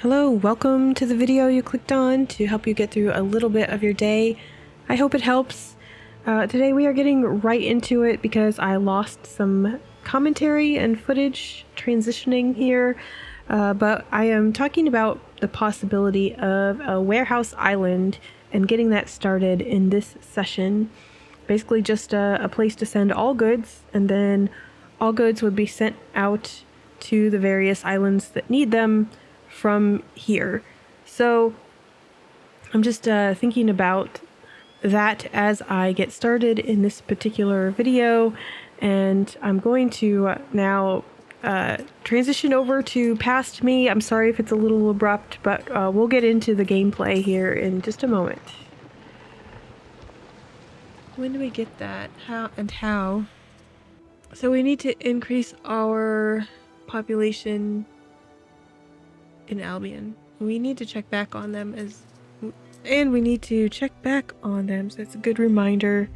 Hello, welcome to the video you clicked on to help you get through a little bit of your day. I hope it helps. Today we are getting right into it because I lost some commentary and footage transitioning here, but I am talking about the possibility of a warehouse island and getting that started in this session. Basically just a place to send all goods, and then all goods would be sent out to the various islands that need them from here. So I'm just thinking about that as I get started in this particular video, and I'm going to now transition over to past me. I'm sorry if it's a little abrupt, but we'll get into the gameplay here in just a moment. When do we get that? How? So we need to increase our population in Albion. We need to check back on them and we need to check back on them, so it's a good reminder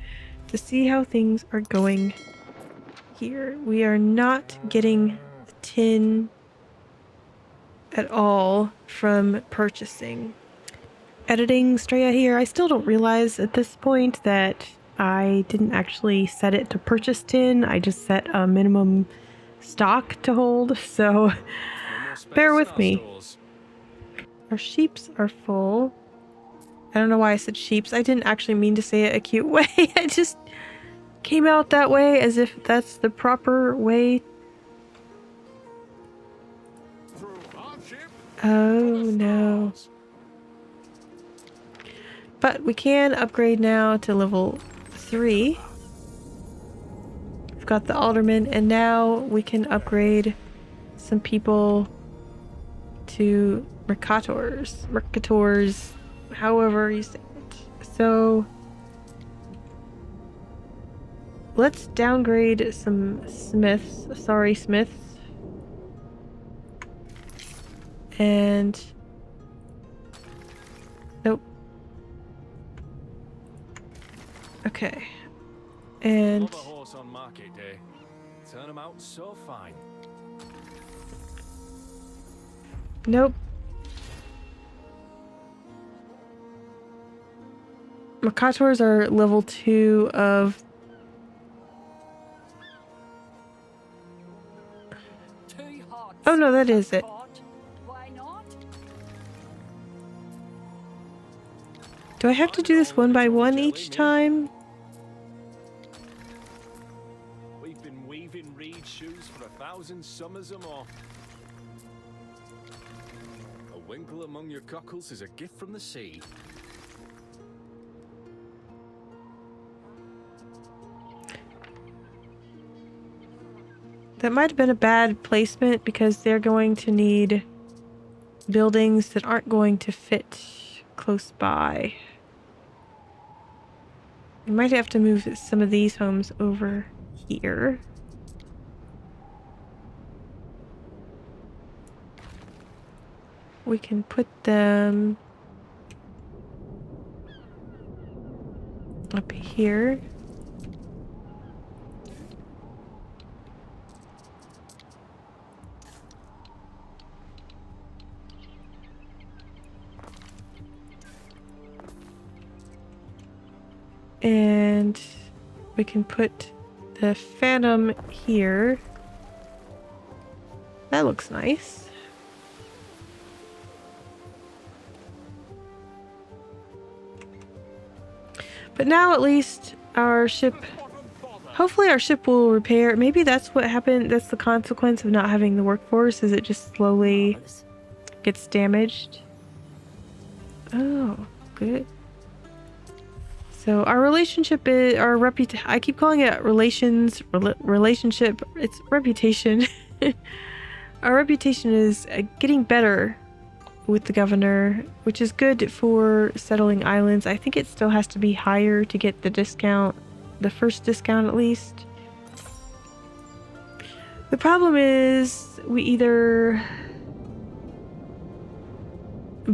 to see how things are going here. We are not getting the tin at all from purchasing. Editing Straya here, I still don't realize at this point that I didn't actually set it to purchase tin. I just set a minimum stock to hold, so bear with me. Our sheeps are full. I don't know why I said sheeps. I didn't actually mean to say it a cute way. It just came out that way as if that's the proper way. Oh no. But we can upgrade now to level 3. We've got the alderman, and now we can upgrade some people to mercators, however you say it. So let's downgrade some smiths. Sorry, smiths. And nope. Okay. And horse on market day. Turn them out so fine. nope. Mercators are level 2 of... Oh no, that is it. Why not? Do I have to do this one by one each time? We've been weaving reed shoes for 1,000 summers or more. A winkle among your cockles is a gift from the sea. That might have been a bad placement because they're going to need buildings that aren't going to fit close by. We might have to move some of these homes over here. We can put them up here. And we can put the Phantom here. That looks nice. But now at least our ship, hopefully our ship will repair. Maybe that's what happened. That's the consequence of not having the workforce, is it just slowly gets damaged. Oh, good. So our relationship is our reputation. I keep calling it relationship. It's reputation. Our reputation is getting better with the governor, which is good for settling islands. I think it still has to be higher to get the discount, the first discount at least. The problem is we either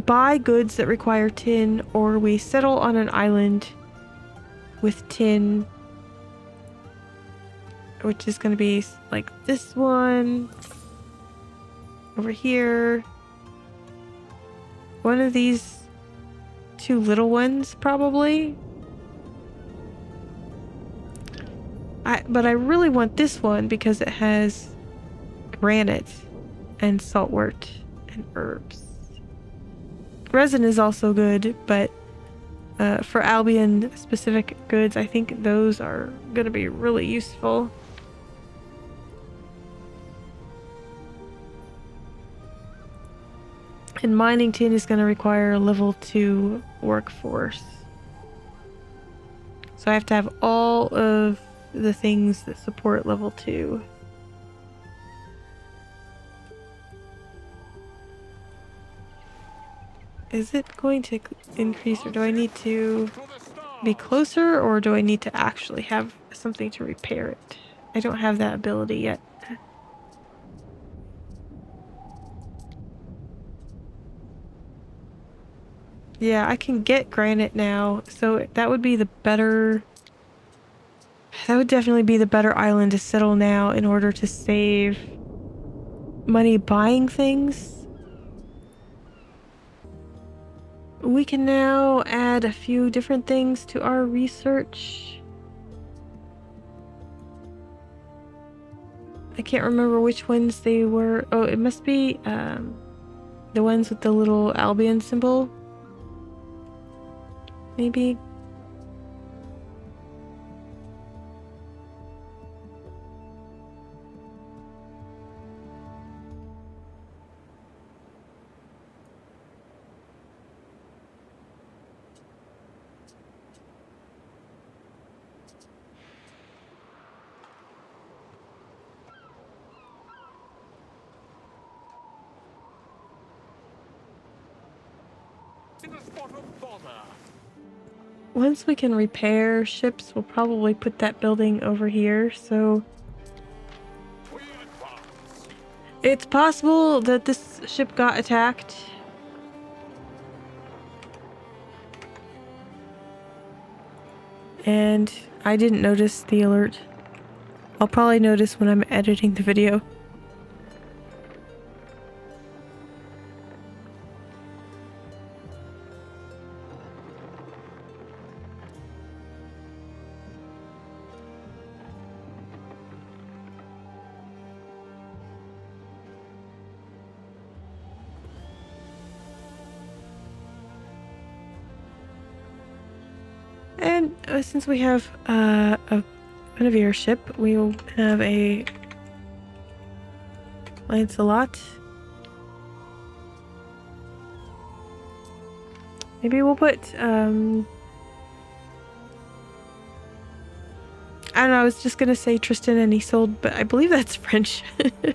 buy goods that require tin, or we settle on an island with tin, which is going to be like this one over here. one of these two little ones, probably. But I really want this one because it has granite and saltwort and herbs. Resin is also good, but for Albion specific goods, I think those are going to be really useful. And mining tin is going to require a level 2 workforce. So I have to have all of the things that support level 2. Is it going to increase, or do I need to be closer, or do I need to actually have something to repair it? I don't have that ability yet. Yeah, I can get granite now, so that would be the better... That would definitely be the better island to settle now in order to save money buying things. We can now add a few different things to our research. I can't remember which ones they were. Oh, it must be the ones with the little Albion symbol. Maybe. In a spot of bother. Once we can repair ships, we'll probably put that building over here, so... We advance. It's possible that this ship got attacked. And I didn't notice the alert. I'll probably notice when I'm editing the video. And since we have an Guinevere ship, we will have a Lancelot. Maybe we'll put I don't know, I was just gonna say Tristan and Isolde, but I believe that's French. I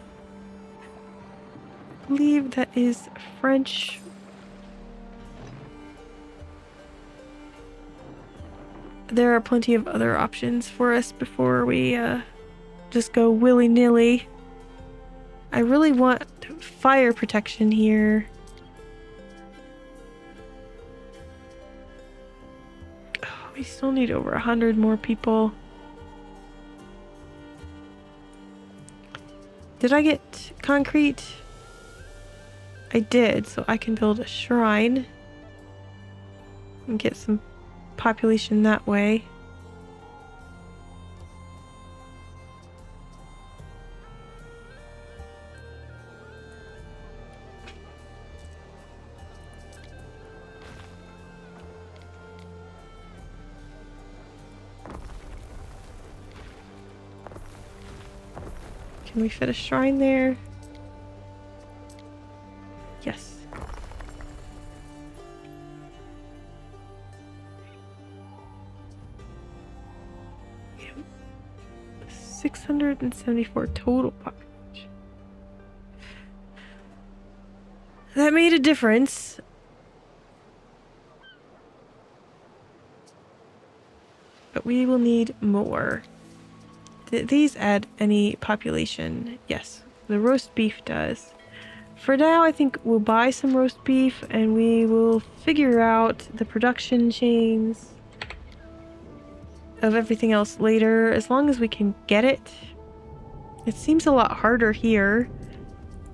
believe that is French. There are plenty of other options for us before we just go willy-nilly. I really want fire protection here. Oh, we still need over 100 more people. Did I get concrete? I did, so I can build a shrine and get some population that way. Can we fit a shrine there? Yes. We have 674 total population. That made a difference. But we will need more. These add any population? Yes, the roast beef does. For now, I think we'll buy some roast beef and we will figure out the production chains of everything else later, as long as we can get it. It seems a lot harder here.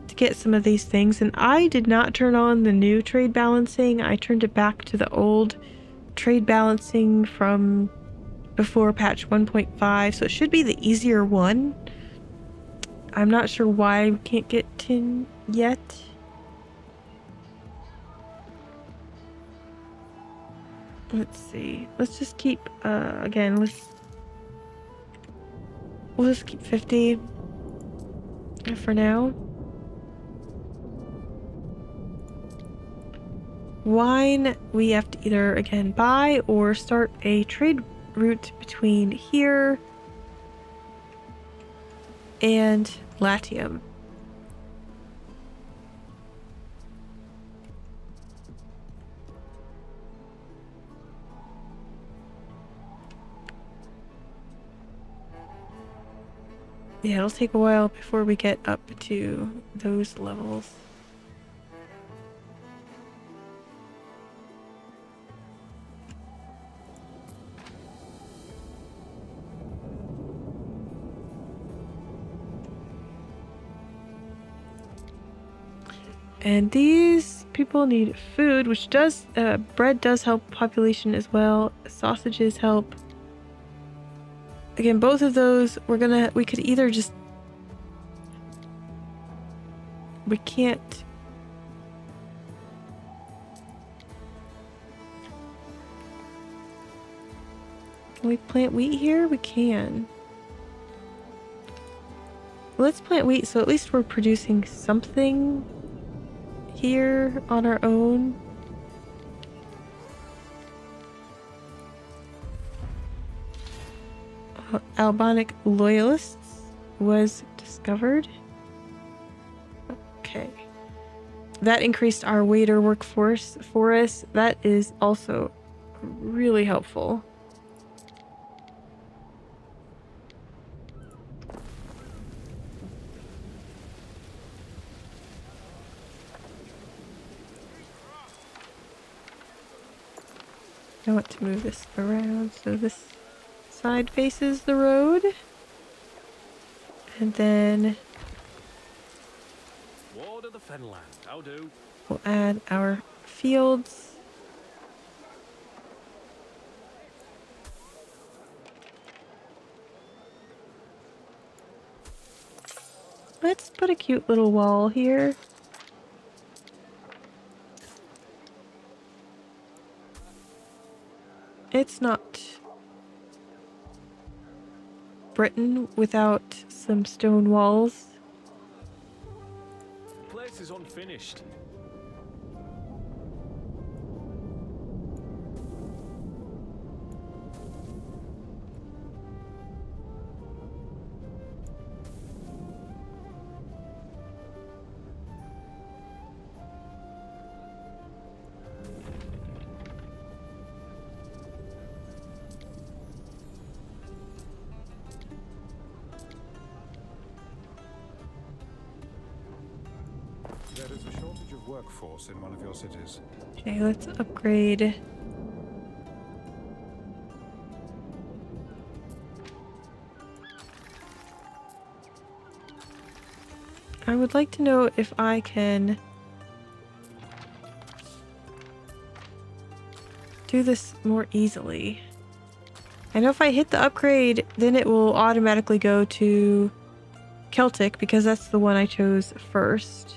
to get some of these things, and I did not turn on the new trade balancing. I turned it back to the old trade balancing from before patch 1.5, so it should be the easier one. I'm not sure why we can't get tin yet. Let's see. Let's just keep, again, we'll just keep 50 for now. Wine, we have to either, again, buy or start a trade route between here and Latium. Yeah, it'll take a while before we get up to those levels. And these people need food, which does, bread does help population as well. Sausages help. Again, both of those, we could either just, we can't. Can we plant wheat here? We can. Let's plant wheat so at least we're producing something here on our own. Albanic loyalists was discovered. Okay. That increased our waiter workforce for us. That is also really helpful. I want to move this around so this side faces the road. And then Ward of the Fenland, how do? we'll add our fields. Let's put a cute little wall here. It's not Britain without some stone walls. The place is unfinished. There is a shortage of workforce in one of your cities. Okay, let's upgrade. I would like to know if I can do this more easily. I know if I hit the upgrade, then it will automatically go to Celtic because that's the one I chose first.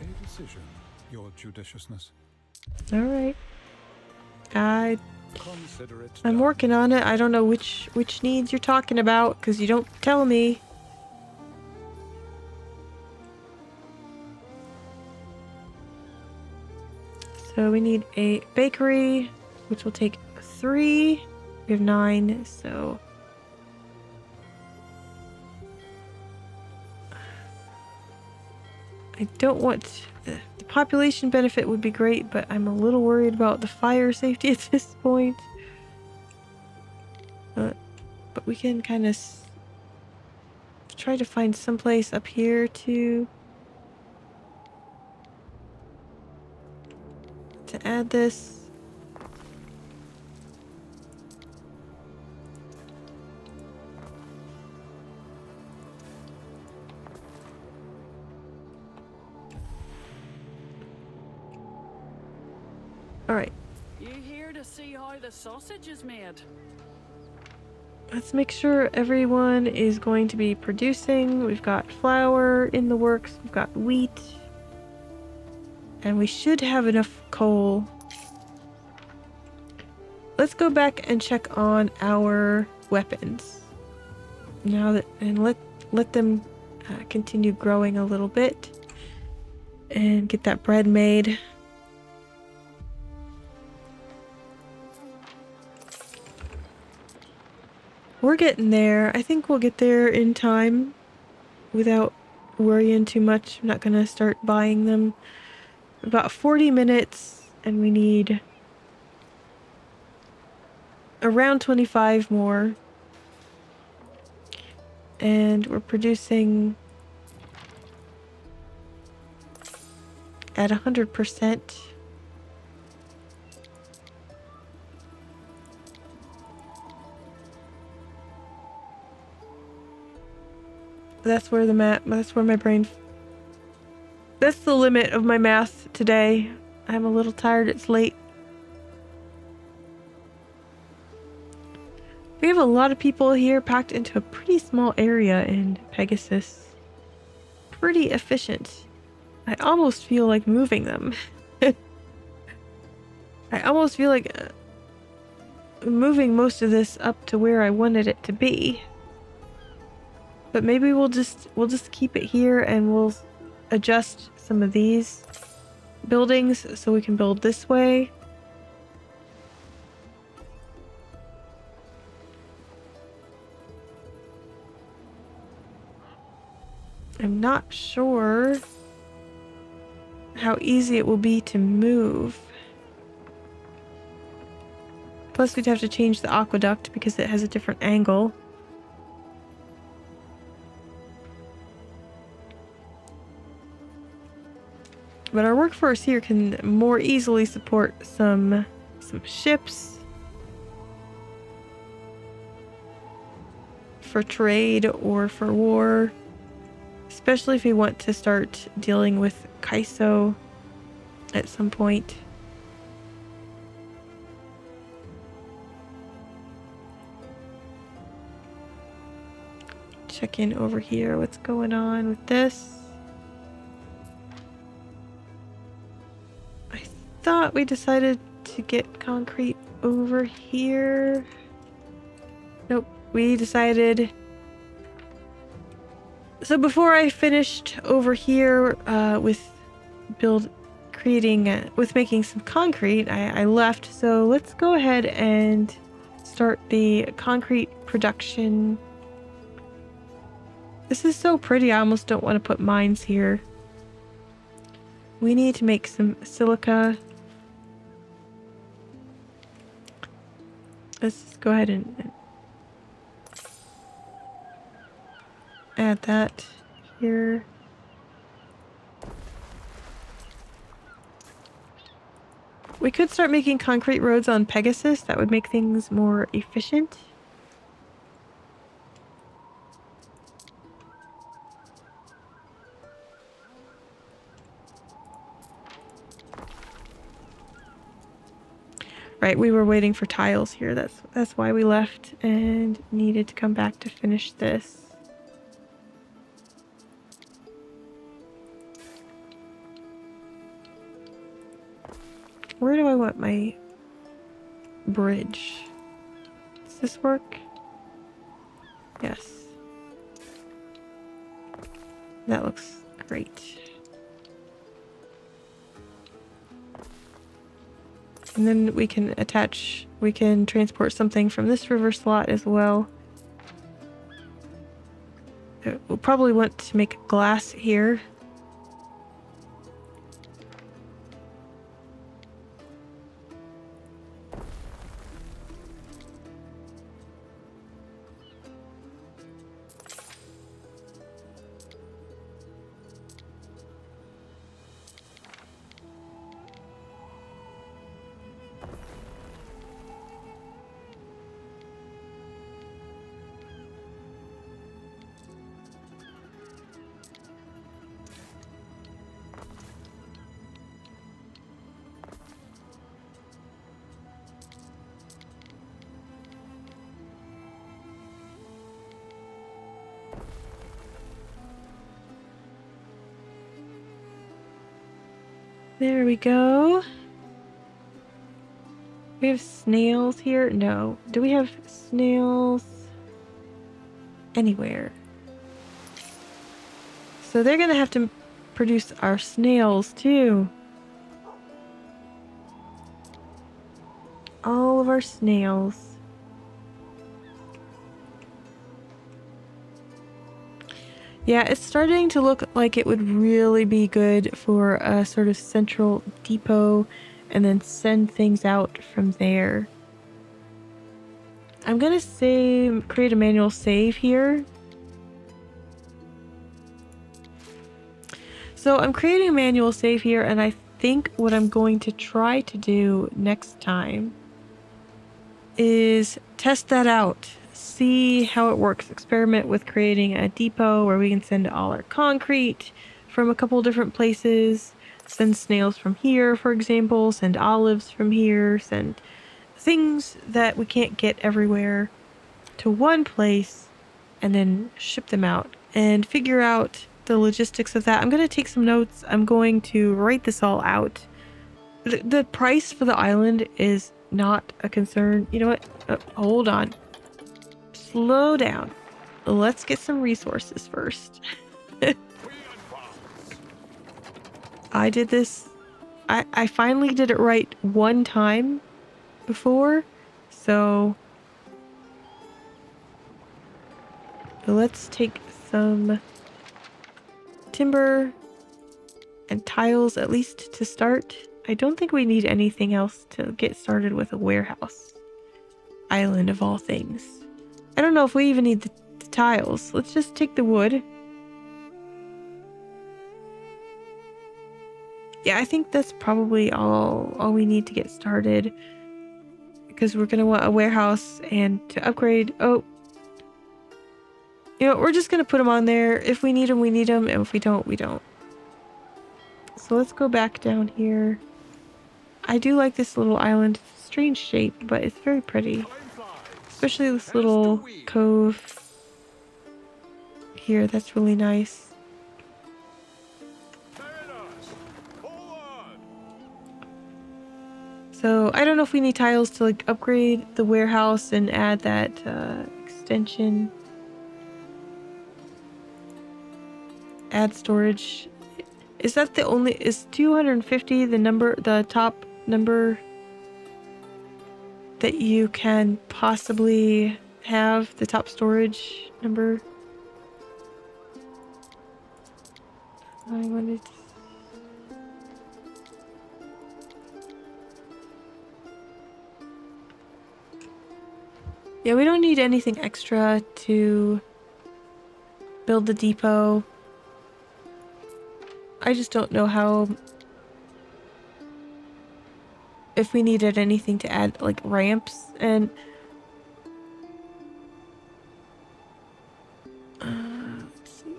A decision, your judiciousness. All right. Consider it I'm done. working on it. I don't know which needs you're talking about because you don't tell me. So we need a bakery, which will take 3. We have 9, so I don't want the population benefit would be great, but I'm a little worried about the fire safety at this point. But we can kind of try to find someplace up here to to add this. All right. You here to see how the sausage is made? Let's make sure everyone is going to be producing. We've got flour in the works. We've got wheat. And we should have enough coal. Let's go back and check on our weapons. Now that, and let them continue growing a little bit. And get that bread made. We're getting there. I think we'll get there in time without worrying too much. I'm not gonna start buying them. About 40 minutes, and we need around 25 more. And we're producing at 100%. That's where my brain. That's the limit of my math today. I'm a little tired. It's late. We have a lot of people here packed into a pretty small area in Pegasus. Pretty efficient. I almost feel like moving them. I almost feel like moving most of this up to where I wanted it to be. But maybe we'll just keep it here and we'll adjust some of these buildings so we can build this way. I'm not sure how easy it will be to move. Plus we'd have to change the aqueduct because it has a different angle. But our workforce here can more easily support some ships for trade or for war, especially if we want to start dealing with Kaiso at some point. Check in over here. What's going on with this? I thought we decided to get concrete over here. Nope, we decided. So before I finished over here with making some concrete, I left. So let's go ahead and start the concrete production. This is so pretty, I almost don't want to put mines here. We need to make some silica. Let's just go ahead and add that here. We could start making concrete roads on Pegasus. That would make things more efficient. Right, we were waiting for tiles here. That's why we left and needed to come back to finish this. Where do I want my bridge? Does this work? Yes. That looks great. And then we can transport something from this river slot as well. We'll probably want to make glass here. There we go. We have snails here? No. Do we have snails anywhere? So they're gonna have to produce our snails too. All of our snails. Yeah, it's starting to look like it would really be good for a sort of central depot and then send things out from there. I'm gonna create a manual save here. So I'm creating a manual save here, and I think what I'm going to try to do next time is test that out. See how it works. Experiment with creating a depot where we can send all our concrete from a couple different places. Send snails from here, for example. Send olives from here. Send things that we can't get everywhere to one place and then ship them out and figure out the logistics of that. I'm going to take some notes. I'm going to write this all out. The price for the island is not a concern. You know what? Hold on. Slow down. Let's get some resources first. I did this. I finally did it right one time before. So let's take some timber and tiles at least to start. I don't think we need anything else to get started with a warehouse. Island of all things. I don't know if we even need the tiles. Let's just take the wood. Yeah, I think that's probably all we need to get started. Because we're going to want a warehouse and to upgrade. Oh. You know, we're just going to put them on there. If we need them, we need them. And if we don't, we don't. So let's go back down here. I do like this little island. It's a strange shape, but it's very pretty. Especially this little cove here. That's really nice. So I don't know if we need tiles to like upgrade the warehouse and add that extension. Add storage. Is that the only, is 250 the top number that you can possibly have, the top storage number? I wanted to... Yeah, we don't need anything extra to build the depot. I just don't know how... if we needed anything to add, like ramps and... let's see.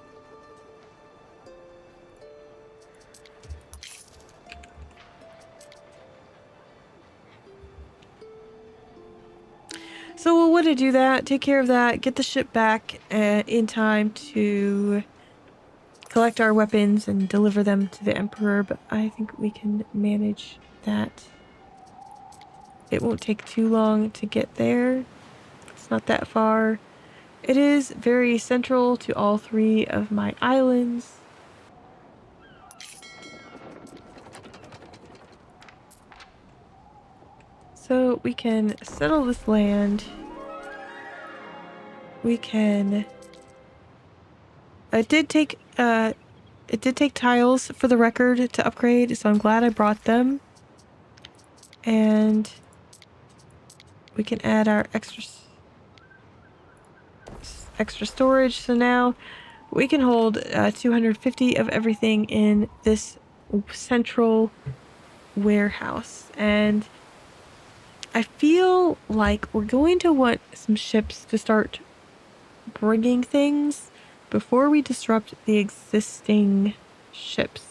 So we'll want to do that, take care of that, get the ship back in time to collect our weapons and deliver them to the Emperor, but I think we can manage that. It won't take too long to get there. It's not that far. It is very central to all three of my islands. So we can settle this land. We can... It did take tiles for the record to upgrade, so I'm glad I brought them. And we can add our extra storage. So now we can hold 250 of everything in this central warehouse. And I feel like we're going to want some ships to start bringing things before we disrupt the existing ships.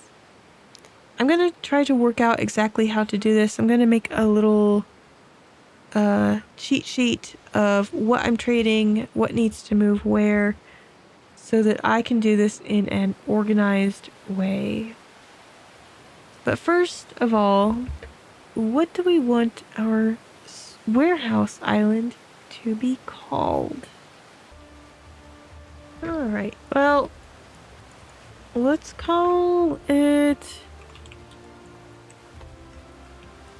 I'm going to try to work out exactly how to do this. I'm going to make a little cheat sheet of what I'm trading, what needs to move where, so that I can do this in an organized way. But first of all, what do we want our warehouse island to be called? Alright, well, let's call it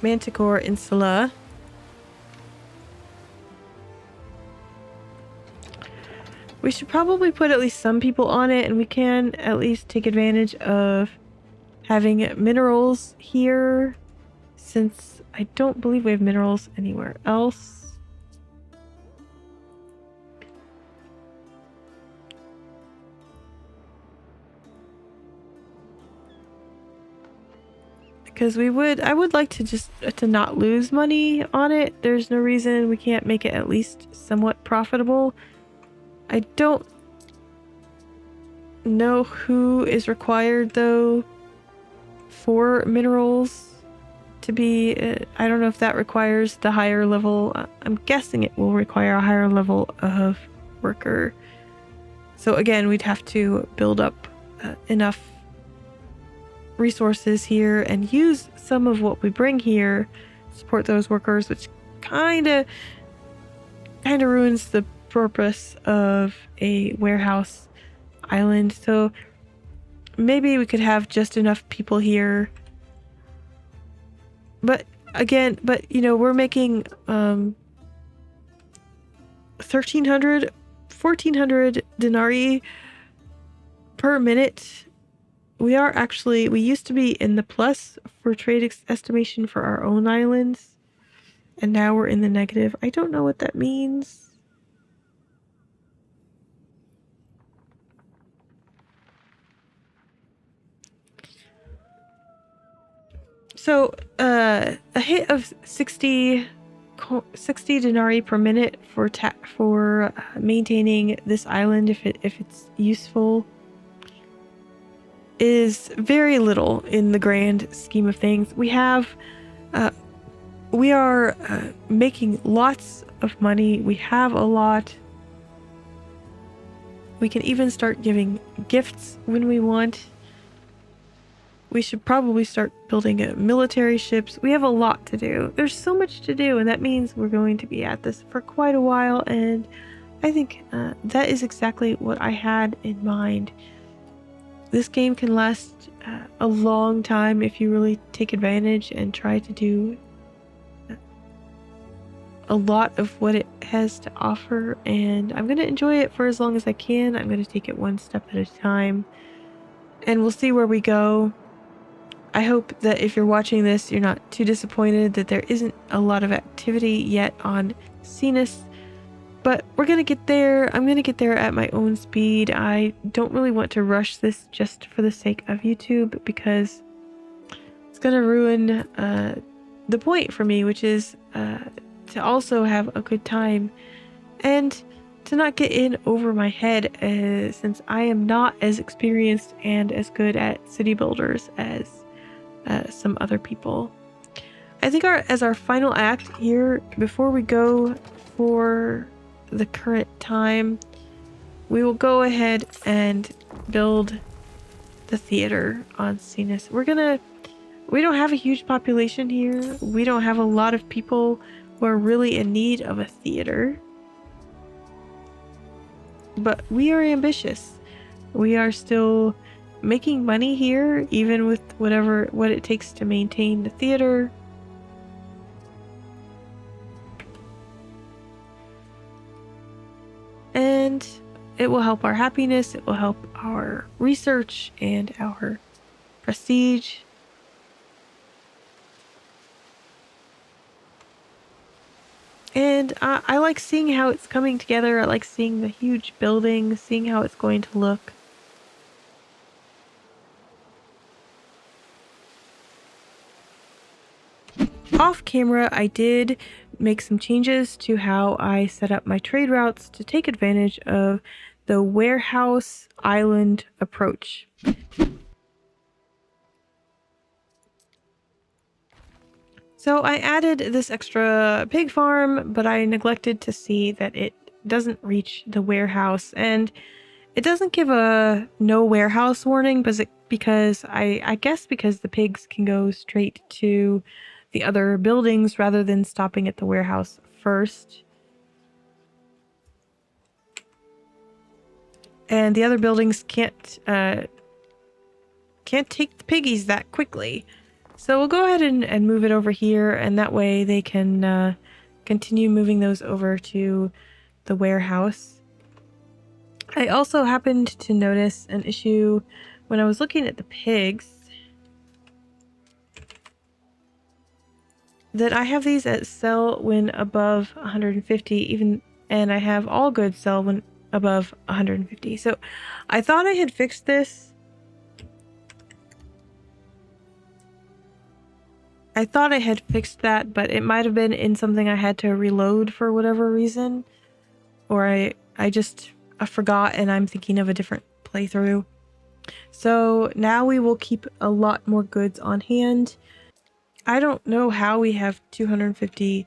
Manticore Insula. We should probably put at least some people on it, and we can at least take advantage of having minerals here, since I don't believe we have minerals anywhere else. Because I would like to just to not lose money on it. There's no reason we can't make it at least somewhat profitable. I don't know who is required though for minerals to be. I don't know if that requires the higher level. I'm guessing it will require a higher level of worker. So again, we'd have to build up enough resources here and use some of what we bring here to support those workers, which kind of ruins the purpose of a warehouse island. So maybe we could have just enough people here, but again, you know, we're making 1400 denarii per minute. We used to be in the plus for trade estimation for our own islands, and now we're in the negative. I don't know what that means. So, a hit of 60 denarii per minute for maintaining this island, if it's useful, is very little in the grand scheme of things. We are making lots of money. We have a lot. We can even start giving gifts when we want. We should probably start building military ships. We have a lot to do. There's so much to do, and that means we're going to be at this for quite a while, and I think that is exactly what I had in mind. This game can last a long time if you really take advantage and try to do a lot of what it has to offer, and I'm going to enjoy it for as long as I can. I'm going to take it one step at a time, and we'll see where we go. I hope that if you're watching this, you're not too disappointed that there isn't a lot of activity yet on Cenis. But we're going to get there. I'm going to get there at my own speed. I don't really want to rush this just for the sake of YouTube, because it's going to ruin the point for me, which is to also have a good time and to not get in over my head, since I am not as experienced and as good at city builders as some other people. I think as our final act here, before we go for the current time, we will go ahead and build the theater on Cenis. We don't have a huge population here. We don't have a lot of people who are really in need of a theater. But we are ambitious. We are still making money here, even with what it takes to maintain the theater. And it will help our happiness, it will help our research and our prestige. And I like seeing how it's coming together. I like seeing the huge building, seeing how it's going to look. Off camera, I did make some changes to how I set up my trade routes to take advantage of the warehouse island approach. So I added this extra pig farm, but I neglected to see that it doesn't reach the warehouse, and It doesn't give a no warehouse warning, because I guess because the pigs can go straight to the other buildings rather than stopping at the warehouse first. And the other buildings can't take the piggies that quickly. So we'll go ahead and move it over here, and that way they can continue moving those over to the warehouse. I also happened to notice an issue when I was looking at the pigs, that I have these at sell when above 150, and I have all goods sell when above 150. So I thought I had fixed this. I thought I had fixed that, but it might have been in something I had to reload for whatever reason. Or I forgot and I'm thinking of a different playthrough. So now we will keep a lot more goods on hand. I don't know how we have 250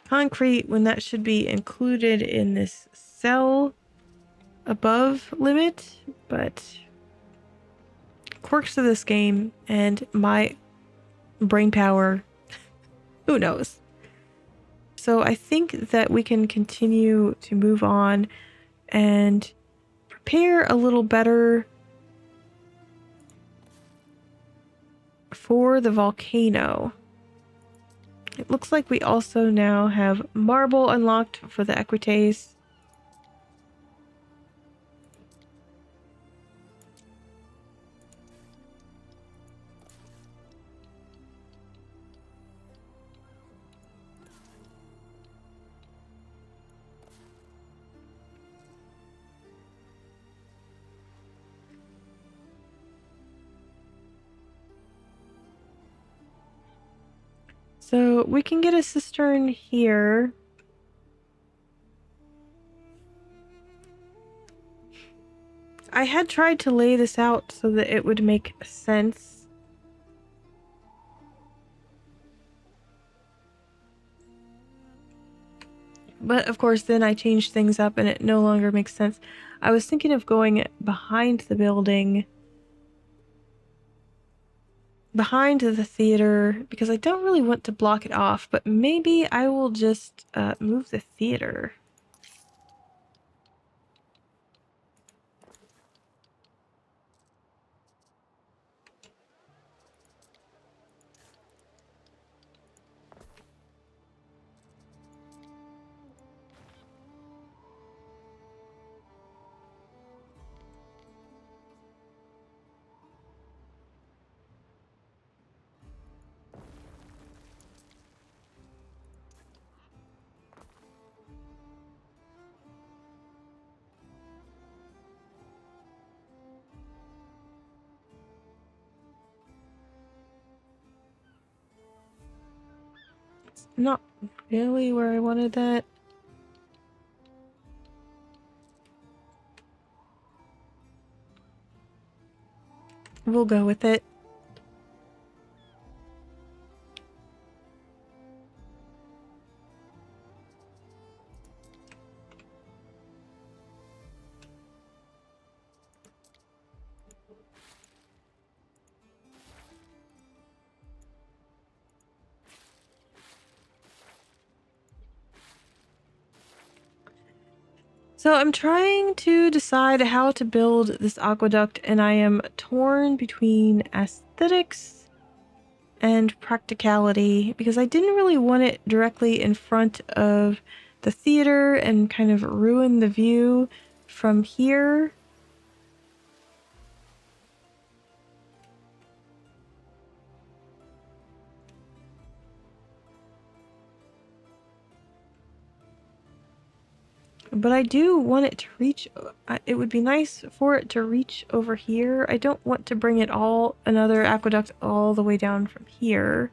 concrete when that should be included in this sell above limit, but quirks of this game and my brain power, who knows? So I think that we can continue to move on and prepare a little better for the volcano. It looks like we also now have marble unlocked for the equites. So we can get a cistern here. I had tried to lay this out so that it would make sense. But of course, then I changed things up and it no longer makes sense. I was thinking of going behind the building, behind the theater, because I don't really want to block it off, but maybe I will just move the theater. Not really where I wanted that. We'll go with it. So I'm trying to decide how to build this aqueduct, and I am torn between aesthetics and practicality, because I didn't really want it directly in front of the theater and kind of ruin the view from here. But I do want it to reach, it would be nice for it to reach over here. I don't want to bring it another aqueduct all the way down from here,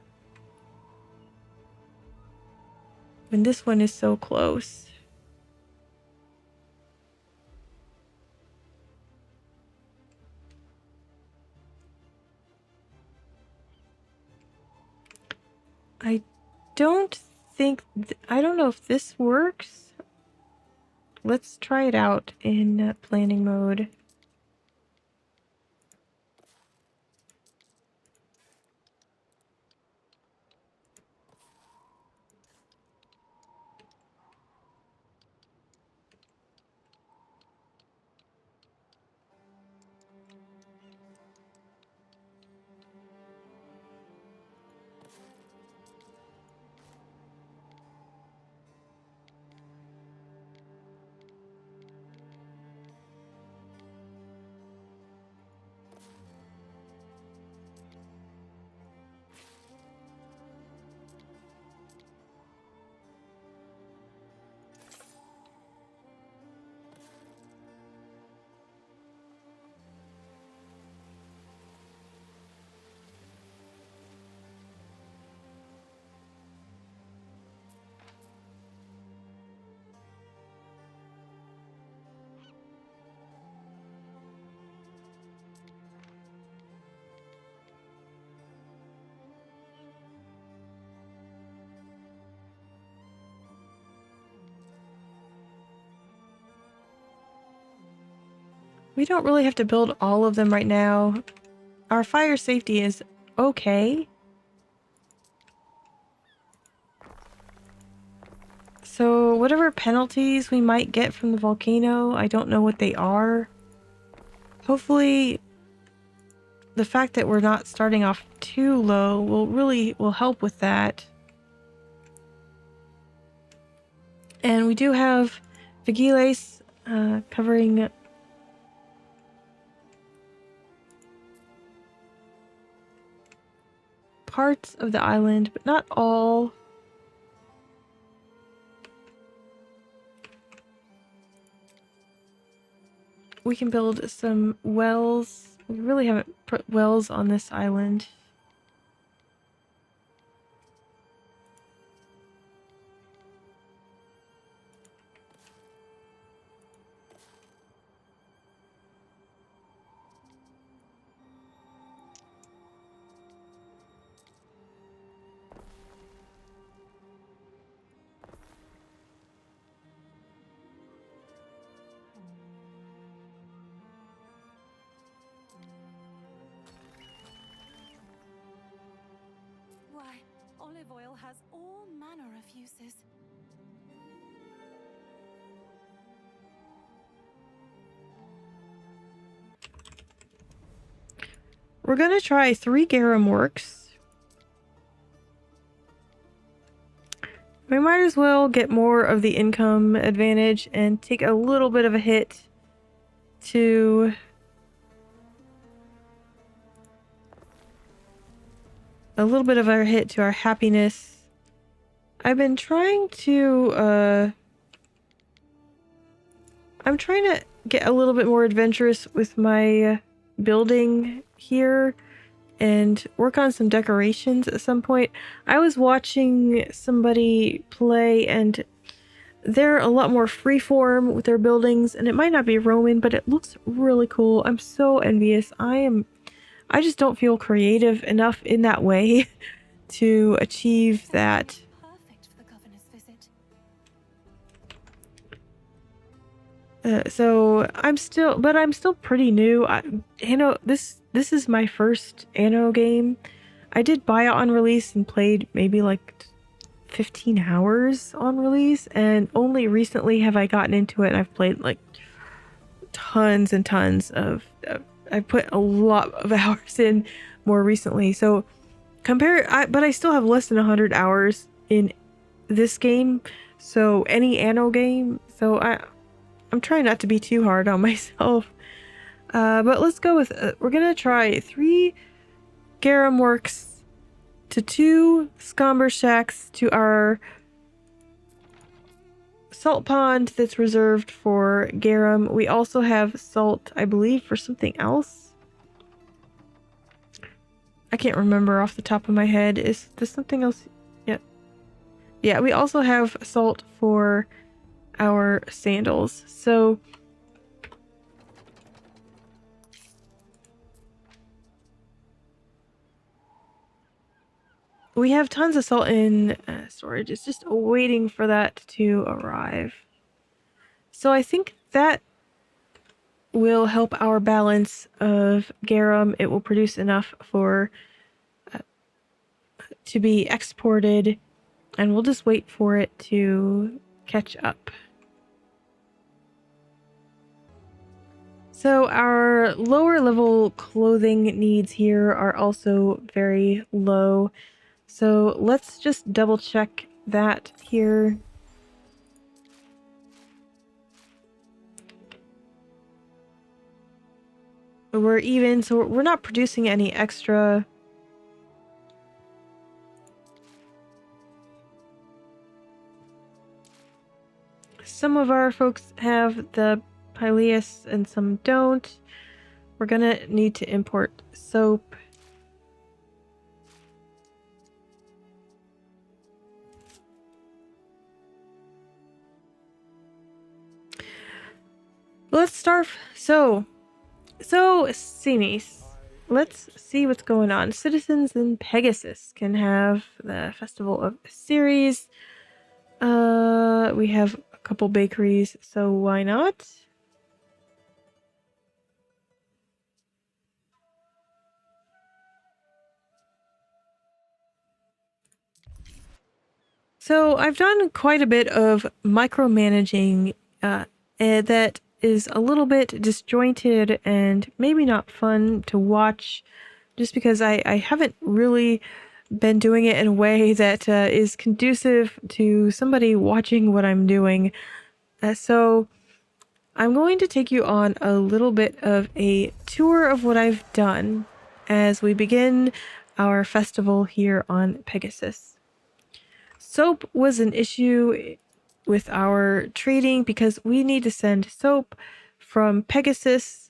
when this one is so close. I don't think, I don't know if this works. let's try it out in planning mode. We don't really have to build all of them right now. Our fire safety is okay. So whatever penalties we might get from the volcano, I don't know what they are. Hopefully the fact that we're not starting off too low will help with that. And we do have Vigiles covering parts of the island, but not all. We can build some wells. We really haven't put wells on this island. Why, olive oil has all manner of uses. We're gonna try 3 garum works. We might as well get more of the income advantage and take a little bit of a hit to our happiness. I've been trying to I'm trying to get a little bit more adventurous with my building here and work on some decorations at some point. I was watching somebody play and they're a lot more freeform with their buildings, and it might not be Roman, but it looks really cool. I'm so envious. I just don't feel creative enough in that way to achieve that. Perfect for the governor's visit. So I'm still pretty new. This is my first Anno game. I did buy it on release and played maybe like 15 hours on release, and only recently have I gotten into it, and I've played like tons and tons of I put a lot of hours in more recently. So but I still have less than 100 hours in this game. So any Anno game. So I'm trying not to be too hard on myself. But let's go with we're gonna try 3 garum works to 2 scomber shacks to our salt pond that's reserved for garum. We also have salt, I believe, for something else. I can't remember off the top of my head. Is there something else? Yeah. Yeah, we also have salt for our sandals. So we have tons of salt in storage. It's just waiting for that to arrive. So I think that will help our balance of garum. It will produce enough for to be exported, and we'll just wait for it to catch up. So our lower level clothing needs here are also very low. So let's just double check that here. We're even, so we're not producing any extra. Some of our folks have the pileus and some don't. We're gonna need to import soap. Let's start. So Ceres. Let's see what's going on. Citizens in Pegasus can have the Festival of Ceres. We have a couple bakeries, so why not? So I've done quite a bit of micromanaging that is a little bit disjointed and maybe not fun to watch, just because I haven't really been doing it in a way that is conducive to somebody watching what I'm doing. So I'm going to take you on a little bit of a tour of what I've done as we begin our festival here on Pegasus. Soap was an issue with our trading because we need to send soap from Pegasus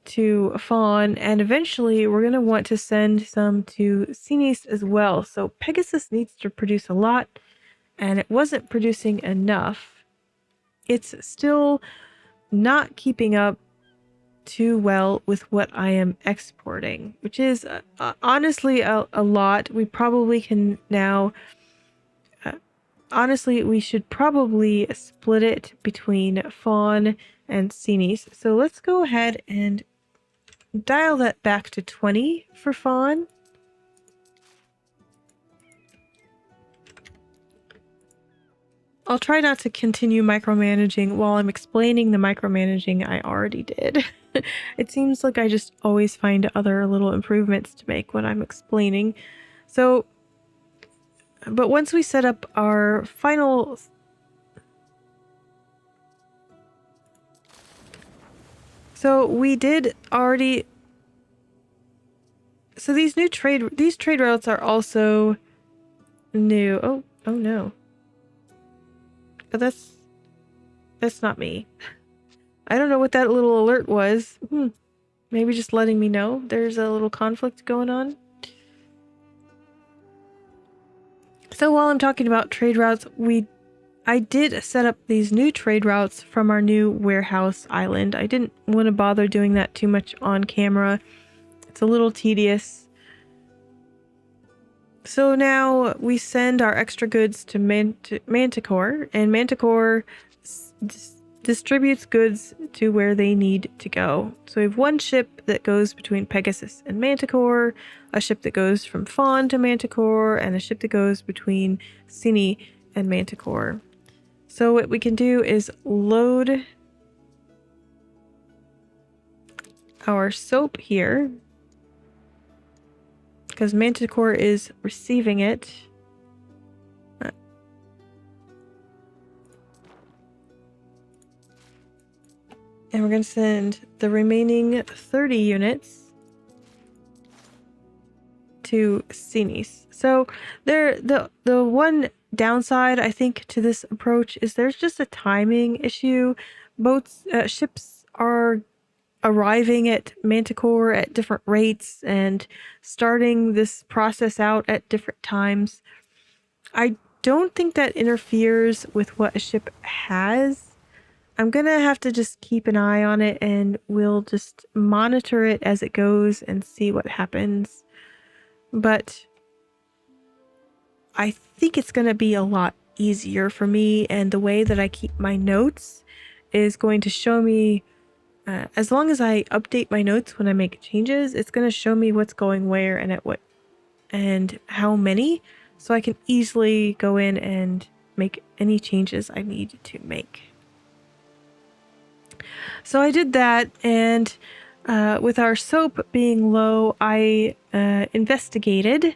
to Fawn, and eventually we're going to want to send some to Ceres as well. So Pegasus needs to produce a lot, and it wasn't producing enough. It's still not keeping up too well with what I am exporting, which is honestly a lot. We probably can now. Honestly, we should probably split it between Fawn and Ceres. So let's go ahead and dial that back to 20 for Fawn. I'll try not to continue micromanaging while I'm explaining the micromanaging I already did. It seems like I just always find other little improvements to make when I'm explaining. So, but once we set up our final... So we did already... So these trade routes are also new. Oh no. But that's not me. I don't know what that little alert was. Maybe just letting me know there's a little conflict going on. So while I'm talking about trade routes, I did set up these new trade routes from our new warehouse island. I didn't want to bother doing that too much on camera. It's a little tedious. So now we send our extra goods to Manticore, and Manticore distributes goods to where they need to go. So we have one ship that goes between Pegasus and Manticore, a ship that goes from Fawn to Manticore, and a ship that goes between Cine and Manticore. So what we can do is load our soap here, because Manticore is receiving it. And we're going to send the remaining 30 units to Ceres. So the one downside I think to this approach is there's just a timing issue. Ships are arriving at Manticore at different rates and starting this process out at different times. I don't think that interferes with what a ship has. I'm gonna have to just keep an eye on it, and we'll just monitor it as it goes and see what happens. But I think it's gonna be a lot easier for me, and the way that I keep my notes is going to show me, as long as I update my notes when I make changes, it's going to show me what's going where and at what and how many, so I can easily go in and make any changes I need to make. So I did that, and with our soap being low, I investigated.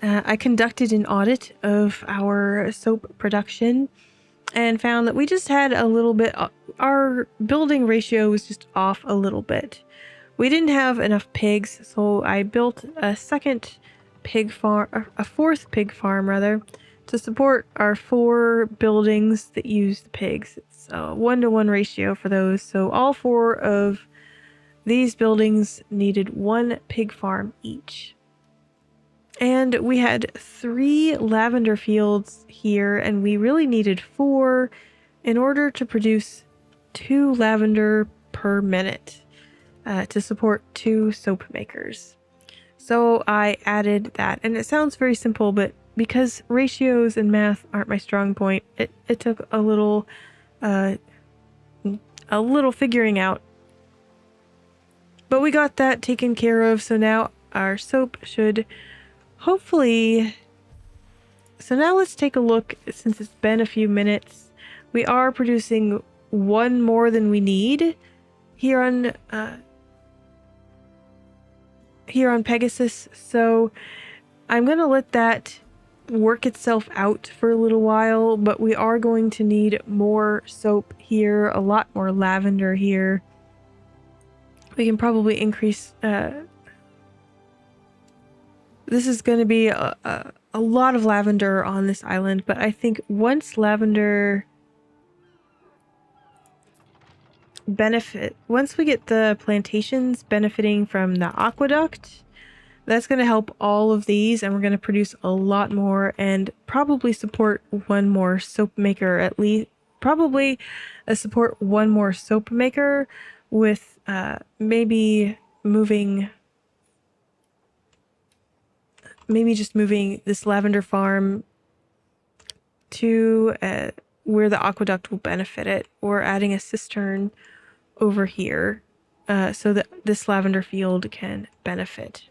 I conducted an audit of our soap production and found that we just had a little bit, our building ratio was just off a little bit. We didn't have enough pigs, so I built a second pig farm, a fourth pig farm rather, to support our 4 buildings that use the pigs. It's a 1-to-1 ratio for those, so all 4 of these buildings needed 1 pig farm each. And we had 3 lavender fields here, and we really needed 4 in order to produce 2 lavender per minute to support 2 soap makers. So I added that, and it sounds very simple, but because ratios and math aren't my strong point, it took a little figuring out. But we got that taken care of, so now our soap should hopefully... So now let's take a look, since it's been a few minutes. We are producing 1 more than we need here on Pegasus, so I'm gonna let that work itself out for a little while, but we are going to need more soap here, a lot more lavender here. We can probably increase, this is going to be a lot of lavender on this island, but I think once we get the plantations benefiting from the aqueduct, that's going to help all of these, and we're going to produce a lot more and probably support 1 more soap maker, at least probably support 1 more soap maker with maybe just moving this lavender farm to where the aqueduct will benefit it, or adding a cistern over here so that this lavender field can benefit.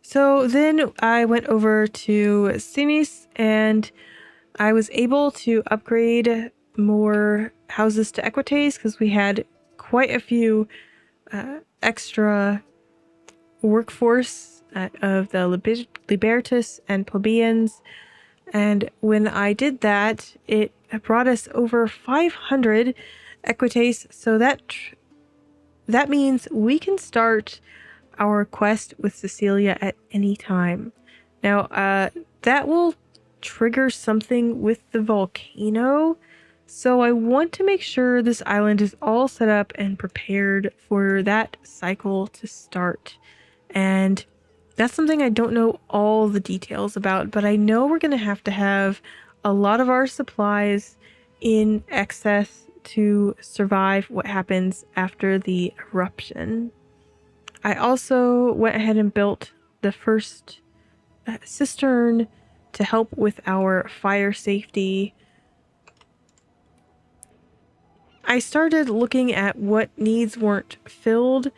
So then I went over to Sinis, and I was able to upgrade more houses to Equites because we had quite a few extra workforce of the Libertus and plebeians. And when I did that, it brought us over 500 Equites. So that means we can start our quest with Cecilia at any time. Now, that will trigger something with the volcano, so I want to make sure this island is all set up and prepared for that cycle to start. And that's something I don't know all the details about, but I know we're going to have a lot of our supplies in excess to survive what happens after the eruption. I also went ahead and built the first cistern to help with our fire safety. I started looking at what needs weren't filled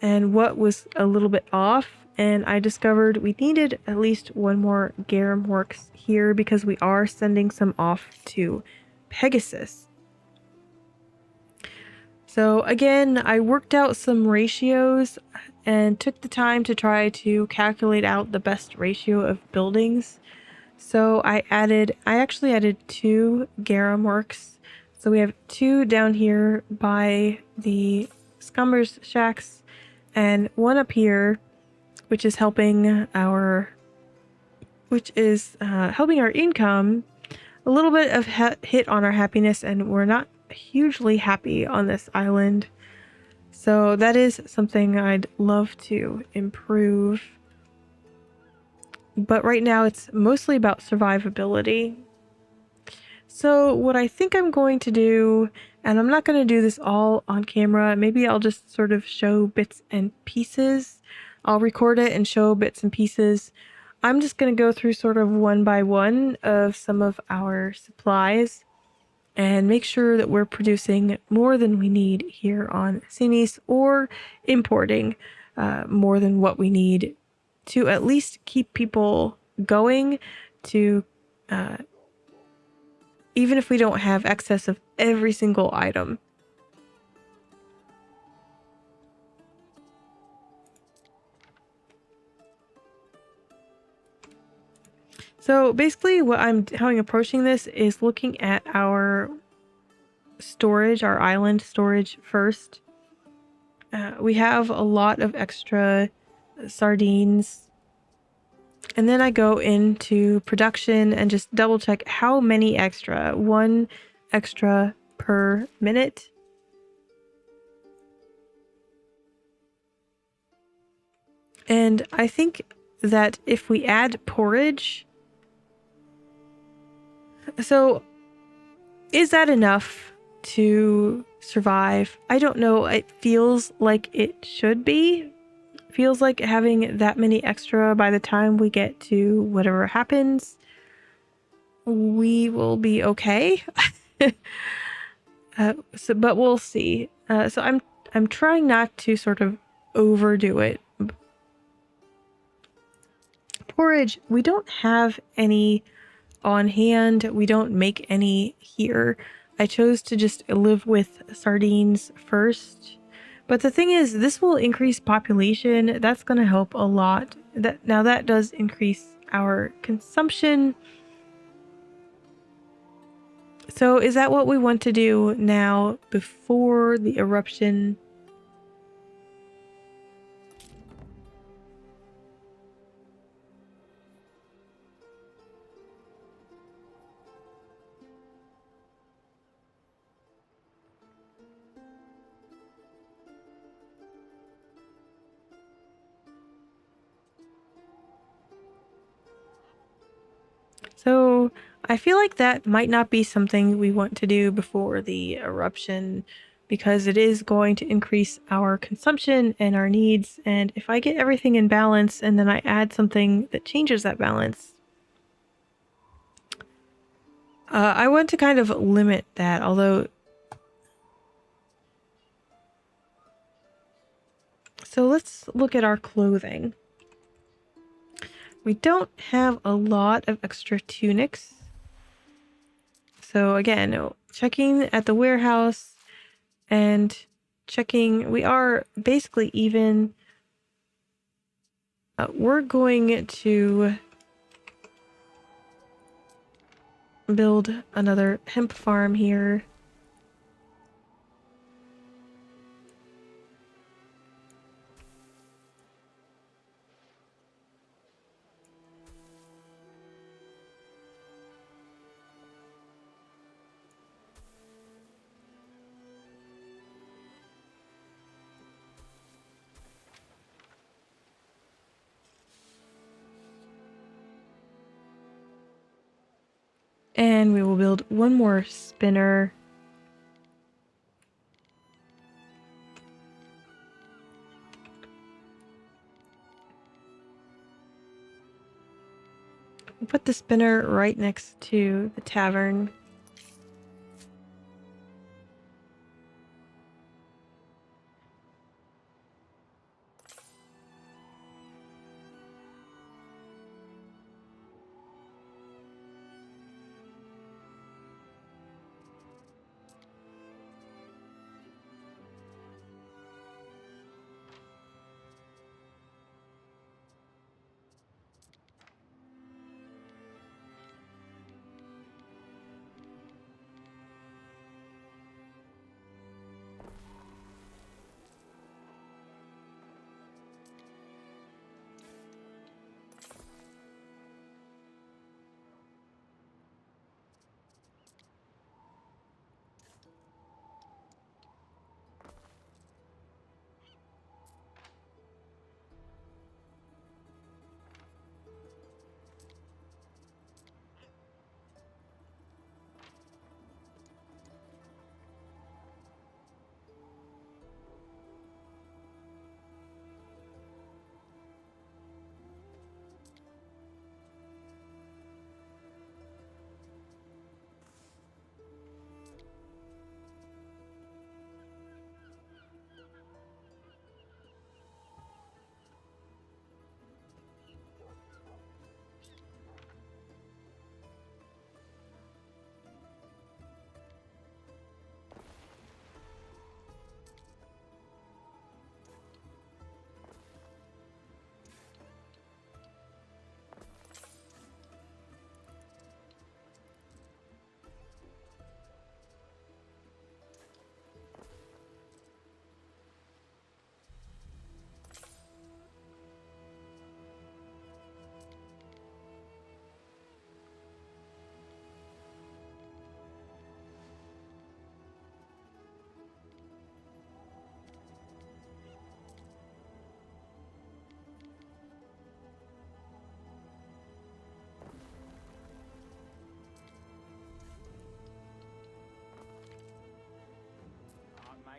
and what was a little bit off, and I discovered we needed at least 1 more garum works here because we are sending some off to Pegasus. So again, I worked out some ratios and took the time to try to calculate out the best ratio of buildings. So I actually added 2 garum works. So we have 2 down here by the Scumbers shacks and 1 up here, which is helping our income. A little bit of hit on our happiness, and we're not hugely happy on this island. So that is something I'd love to improve. But right now it's mostly about survivability. So what I think I'm going to do, and I'm not going to do this all on camera, maybe I'll just sort of show bits and pieces. I'll record it and show bits and pieces. I'm just going to go through sort of one by one of some of our supplies and make sure that we're producing more than we need here on Sinis, or importing more than what we need to at least keep people going, to even if we don't have excess of every single item. So basically how I'm approaching this is looking at our storage, our island storage first. We have a lot of extra sardines, and then I go into production and just double check how many extra, one extra per minute. And I think that if we add porridge, so is that enough to survive? I don't know. It feels like it should be. Feels like having that many extra by the time we get to whatever happens, we will be okay. But we'll see. So I'm trying not to sort of overdo it. Porridge, we don't have any on hand. We don't make any here. I chose to just live with sardines first. But the thing is, this will increase population. That's going to help a lot. That does increase our consumption. So is that what we want to do now before the eruption? So I feel like that might not be something we want to do before the eruption, because it is going to increase our consumption and our needs. And if I get everything in balance and then I add something that changes that balance, I want to kind of limit that. Although, so let's look at our clothing. We don't have a lot of extra tunics. So again, checking at the warehouse and checking, we are basically even. We're going to build another hemp farm here. And we will build one more spinner. We'll put the spinner right next to the tavern.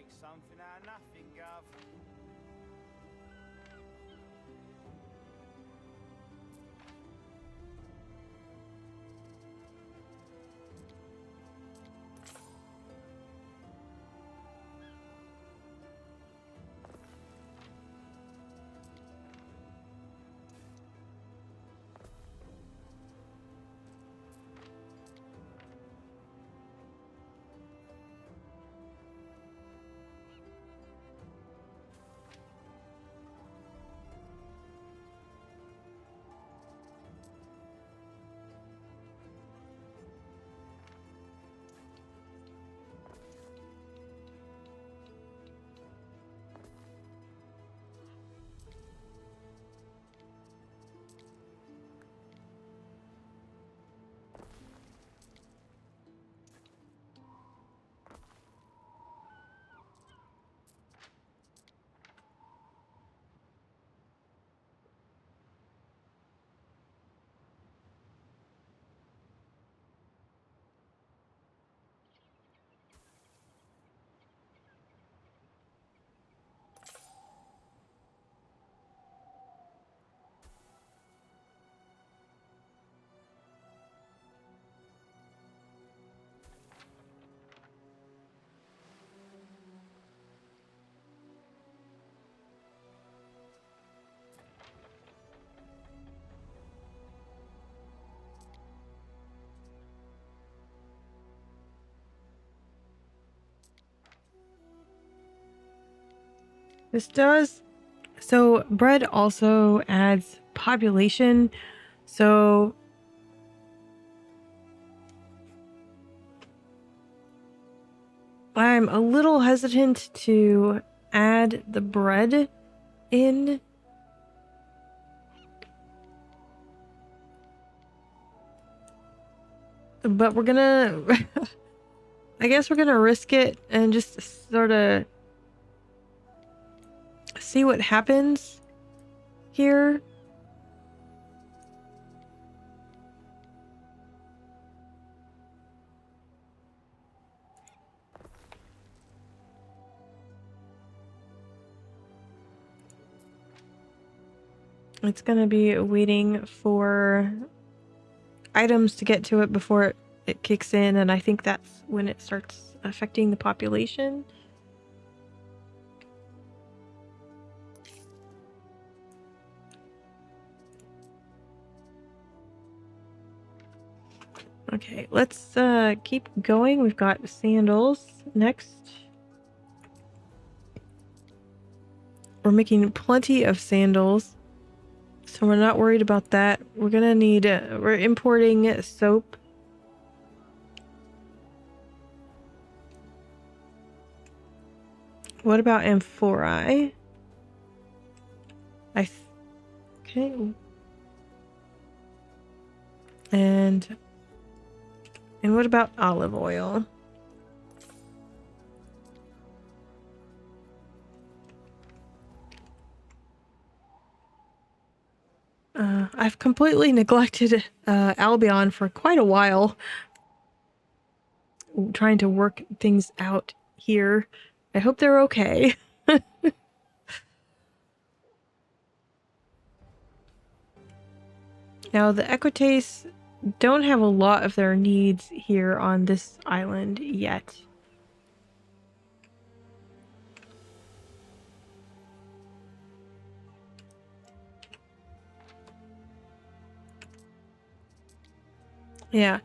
make something out of nothing, Gov. This does. So bread also adds population. So I'm a little hesitant to add the bread in. But we're gonna... I guess we're gonna risk it and just sort of see what happens here. It's gonna be waiting for items to get to it before it kicks in, and I think that's when it starts affecting the population. Okay, let's keep going. We've got sandals next. We're making plenty of sandals, so we're not worried about that. We're gonna need... we're importing soap. What about amphorae? Okay. And what about olive oil? I've completely neglected Albion for quite a while, trying to work things out here. I hope they're okay. Now, the Equites don't have a lot of their needs here on this island yet. Yeah.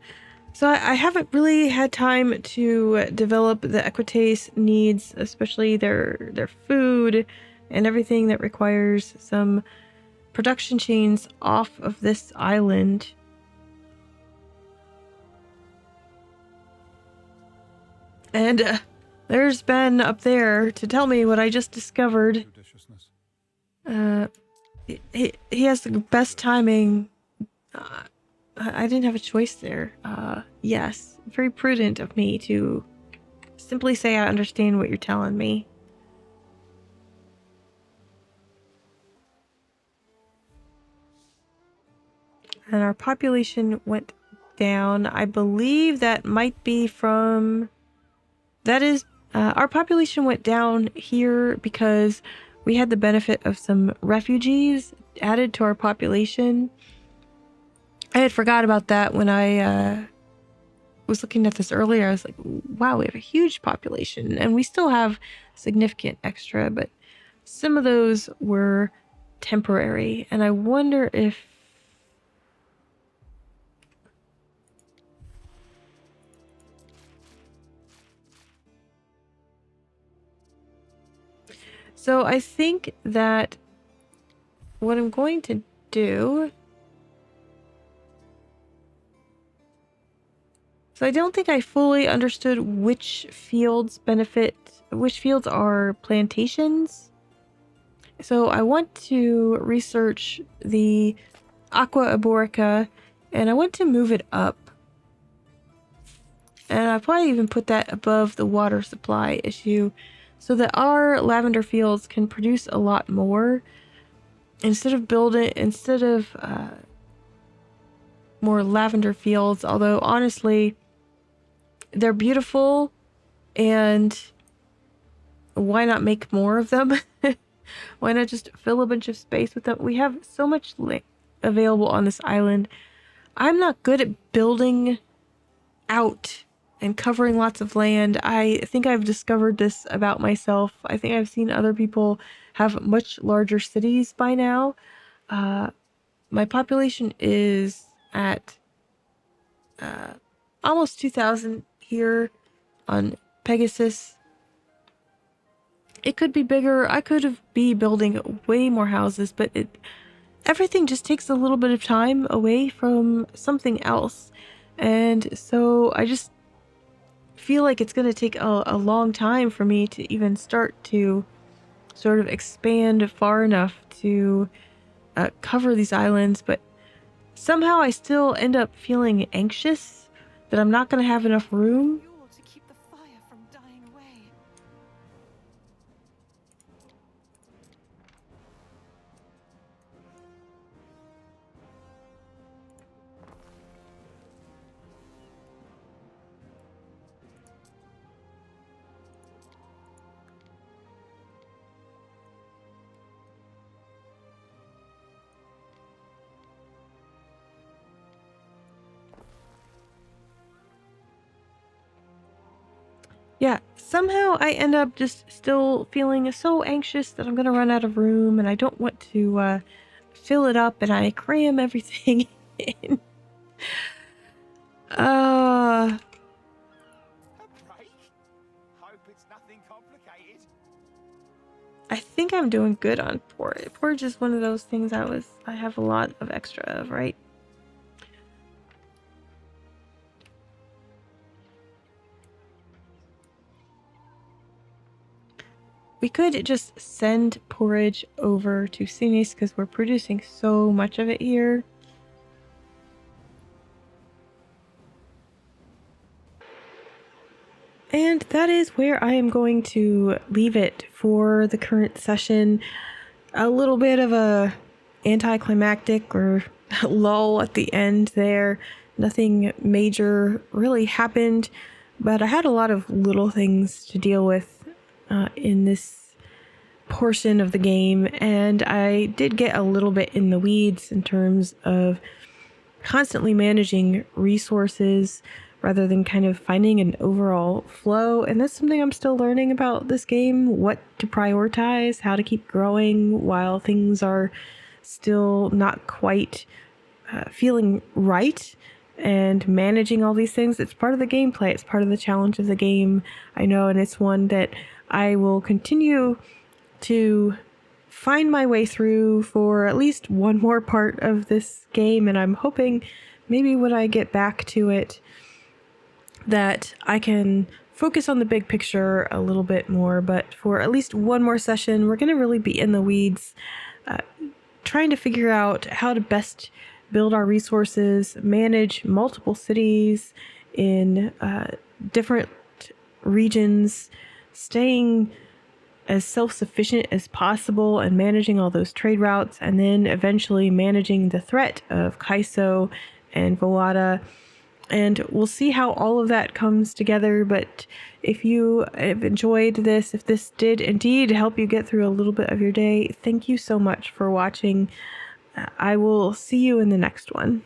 So I haven't really had time to develop the Equites needs, especially their food and everything that requires some production chains off of this island. And there's Ben up there to tell me what I just discovered. Judiciousness. He has the best timing. I didn't have a choice there. Yes, very prudent of me to simply say I understand what you're telling me. And our population went down. I believe that might be from... That is Our population went down here because we had the benefit of some refugees added to our population. I had forgot about that when I was looking at this earlier. I was like, wow, we have a huge population, and we still have significant extra, but some of those were temporary, and I wonder if so I think that what I'm going to do, so I don't think I fully understood which fields are plantations. So I want to research the Aqua Arborica, and I want to move it up. And I'll probably even put that above the water supply issue so that our lavender fields can produce a lot more. Instead of more lavender fields, although honestly, they're beautiful, and why not make more of them? Why not just fill a bunch of space with them? We have so much available on this island. I'm not good at building out and covering lots of land. I think I've discovered this about myself. I think I've seen other people have much larger cities by now. My population is at almost 2,000 here on Pegasus. It could be bigger. I could be building way more houses, but everything just takes a little bit of time away from something else. And so I just feel like it's going to take a long time for me to even start to sort of expand far enough to cover these islands. But somehow I still end up feeling anxious that I'm not going to have enough room. Fuel to keep the fire from dying away. Yeah, somehow I end up just still feeling so anxious that I'm going to run out of room, and I don't want to fill it up, and I cram everything in. Uh, A break? Hope it's nothing complicated. I think I'm doing good on porridge. Porridge is one of those things I have a lot of extra of, right? We could just send porridge over to Sinis because we're producing so much of it here. And that is where I am going to leave it for the current session. A little bit of a anticlimactic or lull at the end there. Nothing major really happened, but I had a lot of little things to deal with in this portion of the game, and I did get a little bit in the weeds in terms of constantly managing resources rather than kind of finding an overall flow. And that's something I'm still learning about this game, what to prioritize, how to keep growing while things are still not quite feeling right, and managing all these things. It's part of the gameplay. It's part of the challenge of the game, I know, and it's one that I will continue to find my way through for at least one more part of this game. And I'm hoping maybe when I get back to it that I can focus on the big picture a little bit more. But for at least one more session, we're going to really be in the weeds, trying to figure out how to best build our resources, manage multiple cities in different regions, staying as self-sufficient as possible and managing all those trade routes, and then eventually managing the threat of Kaiso and Voada. And we'll see how all of that comes together. But if you have enjoyed this, if this did indeed help you get through a little bit of your day, thank you so much for watching. I will see you in the next one.